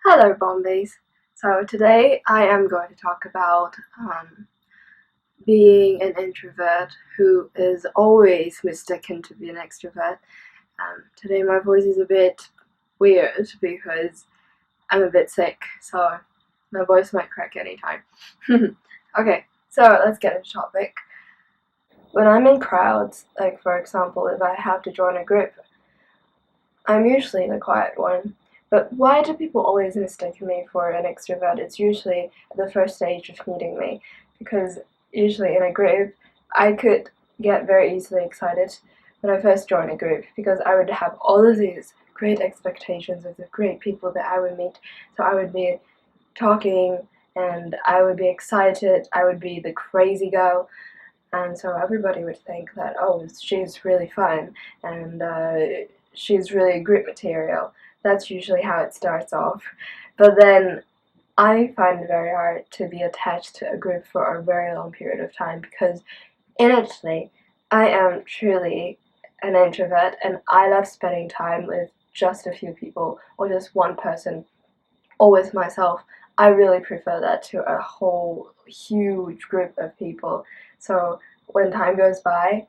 Hello, Bombies. So today I am going to talk about being an introvert who is always mistaken to be an extrovert. Today my voice is a bit weird because I'm a bit sick, so my voice might crack anytime. Okay, so let's get into topic. When I'm in crowds, like for example, if I have to join a group, I'm usually the quiet one. But why do people always mistake me for an extrovert? It's usually at the first stage of meeting me, because usually in a group, I could get very easily excited when I first join a group because I would have all of these great expectations of the great people that I would meet. So I would be talking and I would be excited, I would be the crazy girl, and so everybody would think that, oh, she's really fun and she's really group material. That's usually how it starts off. But then I find it very hard to be attached to a group for a very long period of time because innately I am truly an introvert and I love spending time with just a few people or just one person or with myself. I really prefer that to a whole huge group of people. So when time goes by,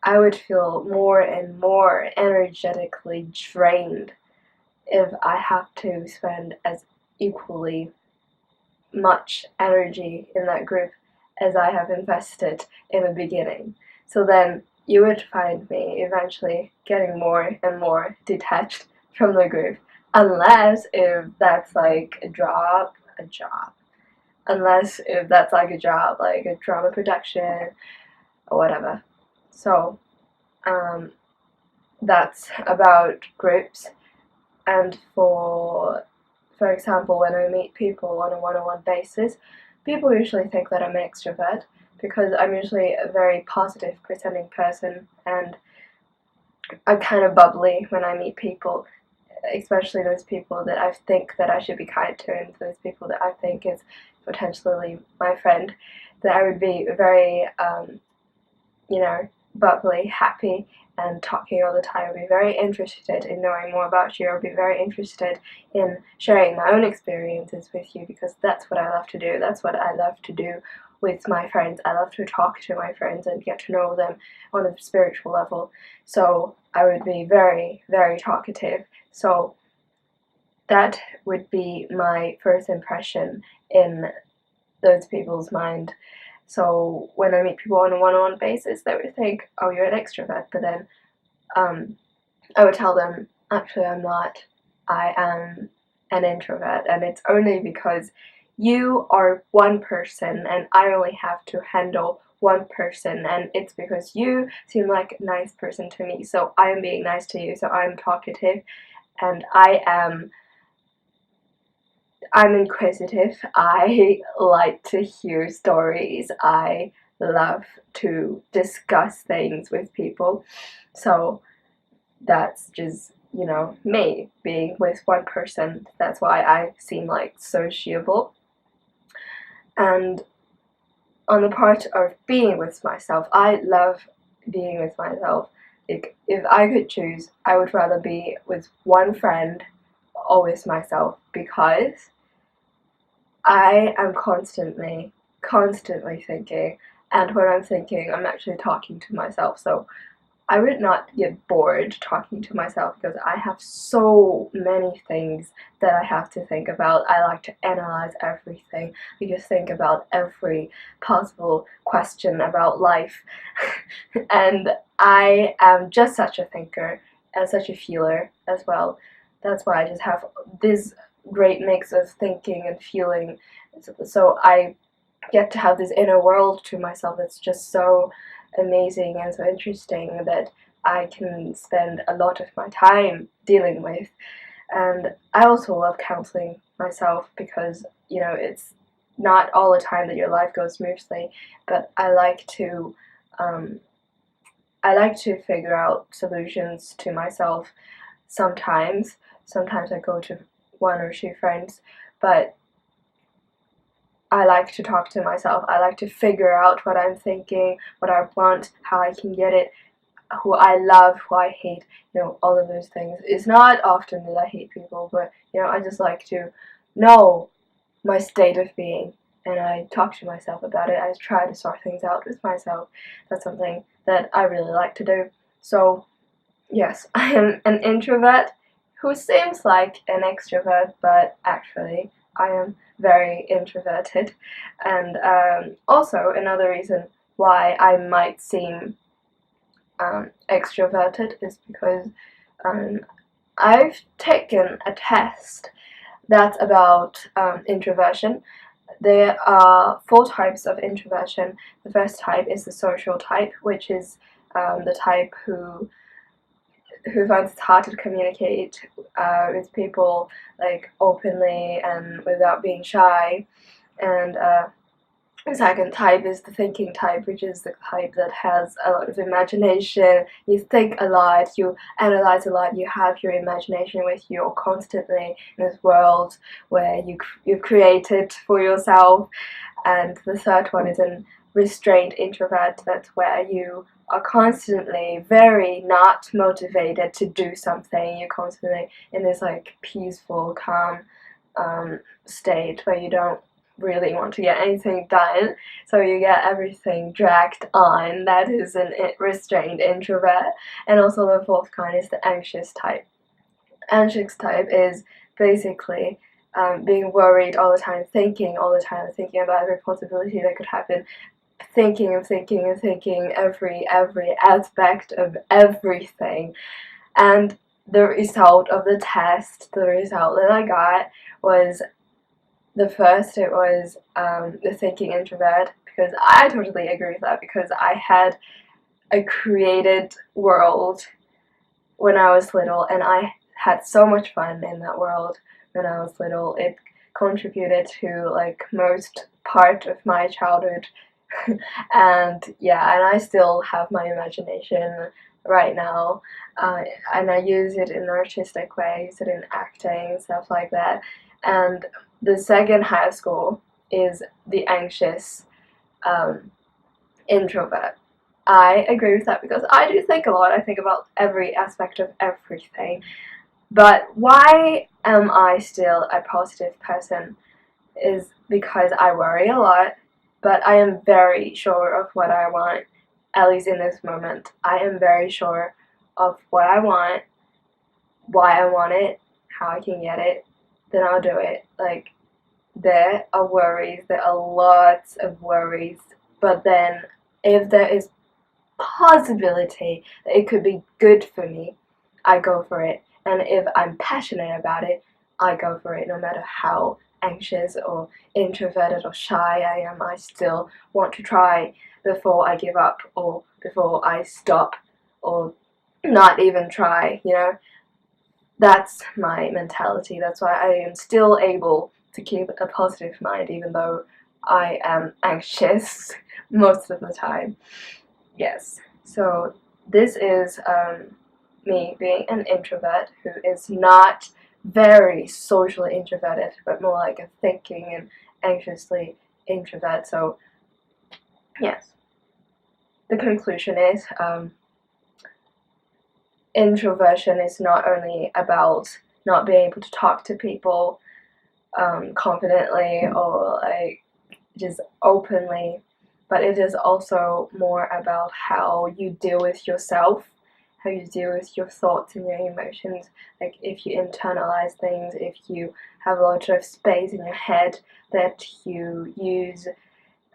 I would feel more and more energetically drained if I have to spend as equally much energy in that group as I have invested in the beginning. So then you would find me eventually getting more and more detached from the group, unless if that's like a job. Unless if that's like a job, like a drama production or whatever. So um, that's about groups. And for example, when I meet people on a one-on-one basis, people usually think that I'm an extrovert because I'm usually a very positive presenting person and I'm kind of bubbly when I meet people, especially those people that I think that I should be kind to and those people that I think is potentially my friend, that I would be very bubbly, happy, and talking all the time. I'll be very interested in knowing more about you. I'll be very interested in sharing my own experiences with you because that's what I love to do. That's what I love to do with my friends. I love to talk to my friends and get to know them on a spiritual level. So I would be very, very talkative. So that would be my first impression in those people's mind. So when I meet people on a one-on-one basis, they would think, "Oh, you're an extrovert," but then I would tell them, "Actually, I'm not. I am an introvert, and it's only because you are one person, and I only have to handle one person, and it's because you seem like a nice person to me, so I am being nice to you. So I'm talkative, and I'm inquisitive. I like to hear stories. I love to discuss things with people. So that's just, me being with one person. That's why I seem like sociable. And on the part of being with myself, I love being with myself. Like, if I could choose, I would rather be with one friend or with myself because I am constantly thinking, and when I'm thinking, I'm actually talking to myself. So I would not get bored talking to myself because I have so many things that I have to think about. I like to analyze everything. I just think about every possible question about life. And I am just such a thinker and such a feeler as well. That's why I just have this great mix of thinking and feeling. So I get to have this inner world to myself that's just so amazing and so interesting that I can spend a lot of my time dealing with. And I also love counseling myself because, it's not all the time that your life goes smoothly, but um, I like to figure out solutions to myself sometimes. Sometimes I go to one or two friends, but I like to talk to myself. I like to figure out what I'm thinking, what I want, how I can get it. who I love, who I hate, all of those things. It's not often that I hate people, but I just like to know my state of being, and I talk to myself about it. I try to sort things out with myself. That's something that I really like to do. So yes, I am an introvert who seems like an extrovert, but actually I am very introverted. And also another reason why I might seem extroverted is because I've taken a test that's about introversion. There are 4 types of introversion. The first type is the social type, which is the type who finds it hard to communicate with people like openly and without being shy. And the second type is the thinking type, which is the type that has a lot of imagination. You think a lot, you analyze a lot, you have your imagination with you constantly in this world where you've created for yourself. And the third one is a restrained introvert. That's where you are constantly very not motivated to do something. You're constantly in this like peaceful, calm state where you don't really want to get anything done, so you get everything dragged on. That is an restrained introvert. And also the fourth kind is the anxious type. Anxious type is basically being worried all the time, thinking all the time, thinking about every possibility that could happen, thinking and thinking and thinking every aspect of everything. And the result of the test, the result that I got was the first, it was the thinking introvert, because I totally agree with that, because I had a created world when I was little, and I had so much fun in that world when I was little. It contributed to like most part of my childhood. And yeah, and I still have my imagination right now, and I use it in an artistic way. I use it in acting and stuff like that. And the second high school is the anxious introvert. I agree with that because I do think a lot. I think about every aspect of everything. But why am I still a positive person is because I worry a lot, but I am very sure of what I want, at least in this moment. I am very sure of what I want, why I want it, how I can get it, then I'll do it. Like, there are worries, there are lots of worries, but then if there is possibility that it could be good for me, I go for it. And if I'm passionate about it, I go for it. No matter how anxious or introverted or shy I am, I still want to try before I give up or before I stop or not even try, That's my mentality. That's why I am still able to keep a positive mind even though I am anxious most of the time. Yes, so this is me being an introvert who is not very socially introverted, but more like a thinking and anxiously introvert. So yes, the conclusion is introversion is not only about not being able to talk to people confidently or like just openly, but it is also more about how you deal with yourself, how you deal with your thoughts and your emotions. Like if you internalize things, if you have a lot of space in your head that you use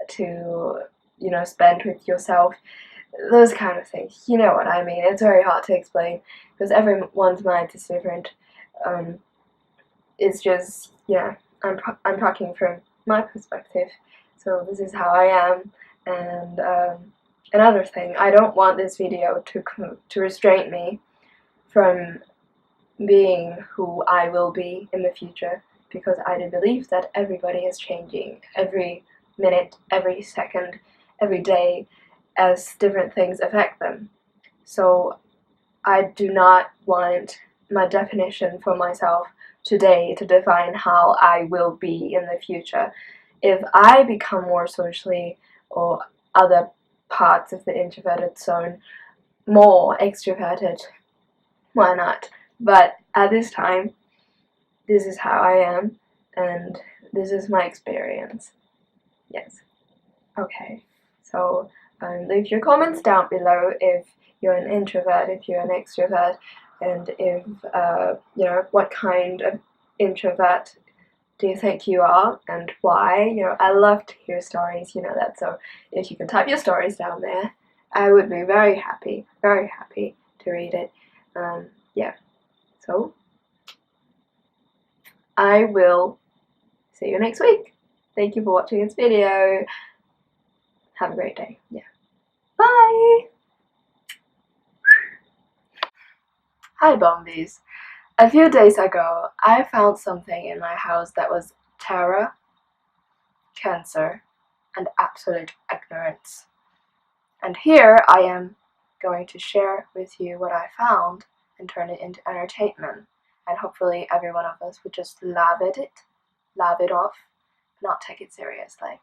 to, spend with yourself, those kind of things. You know what I mean? It's very hard to explain because everyone's mind is different. It's just, I'm talking from my perspective. So this is how I am. And another thing, I don't want this video to restrain me from being who I will be in the future, because I do believe that everybody is changing every minute, every second, every day, as different things affect them. So I do not want my definition for myself today to define how I will be in the future. If I become more socially or other parts of the introverted zone more extroverted, why not? But at this time, this is how I am, and this is my experience. Yes. Okay. So leave your comments down below if you're an introvert, if you're an extrovert, and if what kind of introvert do you think you are and why. I love to hear stories, that. So if you can type your stories down there, I would be very happy to read it. Yeah. So I will see you next week. Thank you for watching this video. Have a great day. Yeah. Bye! Hi Bombies! A few days ago, I found something in my house that was terror, cancer, and absolute ignorance. And here I am going to share with you what I found and turn it into entertainment. And hopefully every one of us would just laugh at it, laugh it off, not take it seriously.